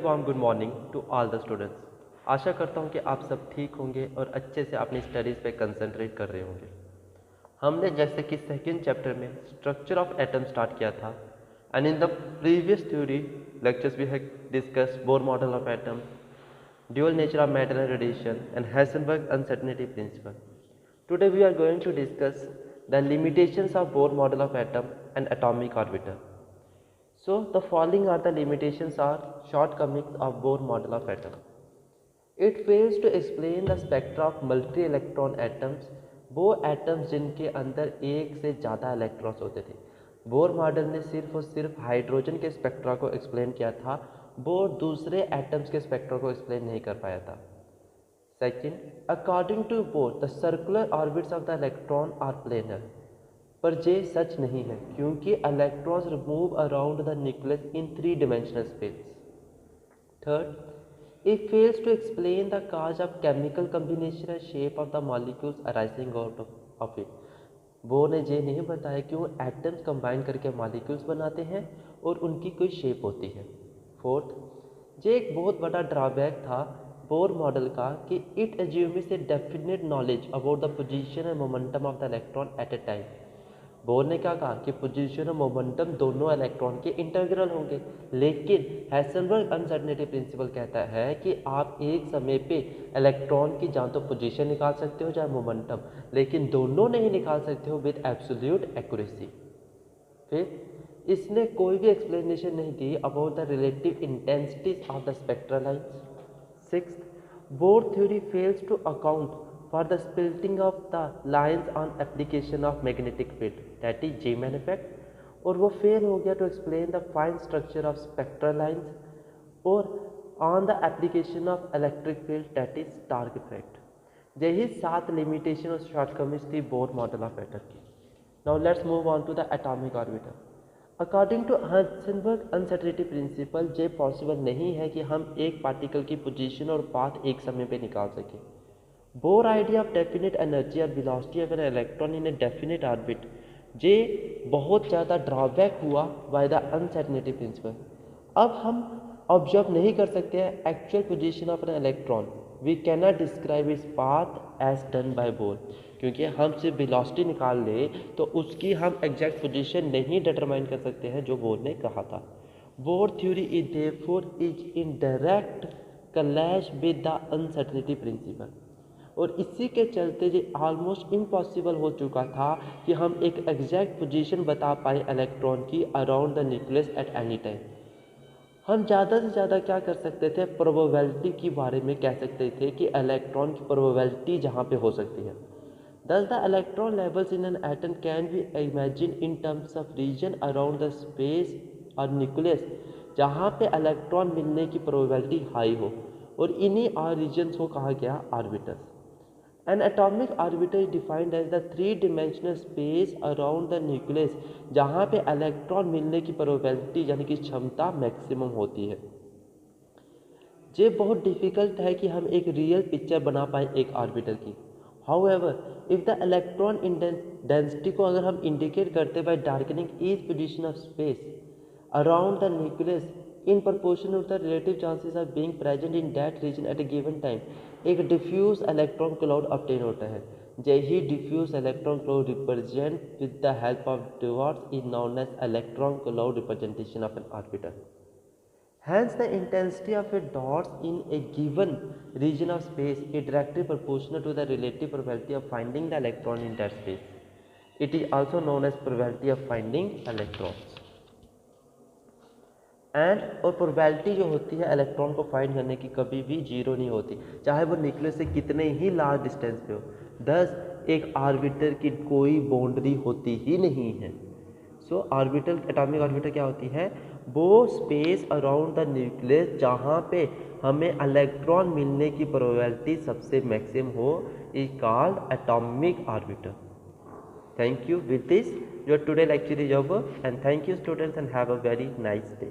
Warm good morning to all the students. आशा करता हूँ कि आप सब ठीक होंगे और अच्छे से अपनी स्टडीज़ पे कंसंट्रेट कर रहे होंगे। हमने जैसे कि सेकेंड चैप्टर में स्ट्रक्चर ऑफ एटम स्टार्ट किया था and in the previous theory lectures we have discuss Bohr model of atom, dual nature of matter and radiation and Heisenberg uncertainty principle. Today we are going to discuss the limitations of Bohr model of atom and atomic orbital. So the following are the limitations or shortcomings of Bohr model of atom. It fails to explain the spectra of multi-electron atoms, वो atoms जिनके अंदर एक से ज़्यादा electrons होते थे. Bohr model ने सिर्फ और सिर्फ हाइड्रोजन के स्पेक्ट्रा को एक्सप्लेन किया था, वो दूसरे एटम्स के स्पेक्ट्रा को एक्सप्लेन नहीं कर पाया था. Second, according to Bohr, the circular orbits of the electron are planar. पर ये सच नहीं है क्योंकि electrons move around the nucleus in three dimensional space. Third, it fails to explain the cause of chemical combination and shape of the molecules arising out of it. Bore ने ये नहीं बताया क्यों एटम्स कंबाइन करके molecules बनाते हैं और उनकी कोई शेप होती है. फोर्थ, ये एक बहुत बड़ा ड्रॉबैक था बोर मॉडल का कि it assumes a definite knowledge about the position and momentum of the electron at a time. Bohr ने क्या कहा कि पोजीशन और मोमेंटम दोनों इलेक्ट्रॉन के इंटीग्रल होंगे, लेकिन हाइजेनबर्ग अनसर्टेनिटी प्रिंसिपल कहता है कि आप एक समय पे इलेक्ट्रॉन की जहाँ तो पोजीशन निकाल सकते हो चाहे मोमेंटम, लेकिन दोनों नहीं निकाल सकते हो विद एब्सोल्यूट एक्यूरेसी. फिर इसने कोई भी एक्सप्लेनेशन नहीं दी about the relative intensities of the spectral lines. Sixth, Bohr theory fails to account for the splitting of the lines on application of magnetic field, that is Zeeman effect, और वो fail हो गया to explain the fine structure of spectral lines और on the application of electric field, that is Stark effect. यही 7 limitation और shortcomings थी Bohr model of atom की. Now let's move on to the atomic orbital. According to Heisenberg uncertainty principle ये possible नहीं है कि हम एक पार्टिकल की पोजीशन और पाथ एक समय पे निकाल सकें. Bohr idea of definite energy और velocity of an electron in a definite orbit ये बहुत ज़्यादा ड्रॉबैक हुआ बाय द अनसर्टेनिटी प्रिंसिपल. अब हम ऑब्जर्व नहीं कर सकते हैं actual position of an electron. We can not describe इस path as done by Bohr, क्योंकि हम सिर्फ वेलोसिटी निकाल ले तो उसकी हम एग्जैक्ट पोजीशन नहीं डिटरमाइन कर सकते हैं जो बोर ने कहा था. Bore theory is therefore is in direct clash with the uncertainty principle, और इसी के चलते ये ऑलमोस्ट इम्पॉसिबल हो चुका था कि हम एक एग्जैक्ट पोजीशन बता पाए इलेक्ट्रॉन की around the nucleus at any time. हम ज़्यादा से ज़्यादा क्या कर सकते थे, प्रोबेबिलिटी के बारे में कह सकते थे कि इलेक्ट्रॉन की प्रोबेबिलिटी जहाँ पे हो सकती है. Thus, the electron levels in an atom can be imagined in terms of region around the space or nucleus जहाँ पे इलेक्ट्रॉन मिलने की प्रोबेबिलिटी हाई हो, और इन्हीं रीजन्स को कहा गया orbitals. An atomic orbital is defined as the 3-dimensional space around the nucleus जहाँ पे इलेक्ट्रॉन मिलने की प्रोबेबिलिटी यानी कि क्षमता मैक्सिमम होती है. ये बहुत डिफ़िकल्ट है कि हम एक रियल पिक्चर बना पाए एक ऑर्बिटल की. However, if the electron density को अगर हम इंडिकेट करते by darkening each position of space around the nucleus in proportion to the relative chances of being present in that region at a given time, एक diffuse electron cloud obtain होता है. यही diffuse electron cloud represent with the help of dots is known as electron cloud representation of an orbital. Hence, the intensity of a dot in a given region of space is directly proportional to the relative probability of finding the electron in that space. It is also known as probability of finding electrons. और probability जो होती है electron को find करने की कभी भी zero नहीं होती, चाहे वो न्यूक्लियस से कितने ही लार्ज डिस्टेंस पे हो. थस एक ऑर्बिटर की कोई बाउंड्री होती ही नहीं है. सो ऑर्बिटल, एटॉमिक ऑर्बिटल क्या होती है, वो स्पेस अराउंड द न्यूक्लियस जहाँ पे हमें इलेक्ट्रॉन मिलने की प्रोबेबिलिटी सबसे मैक्सिमम हो, is called atomic orbital. Thank you. With this, your today lecture is over, and thank you students and have a very nice day.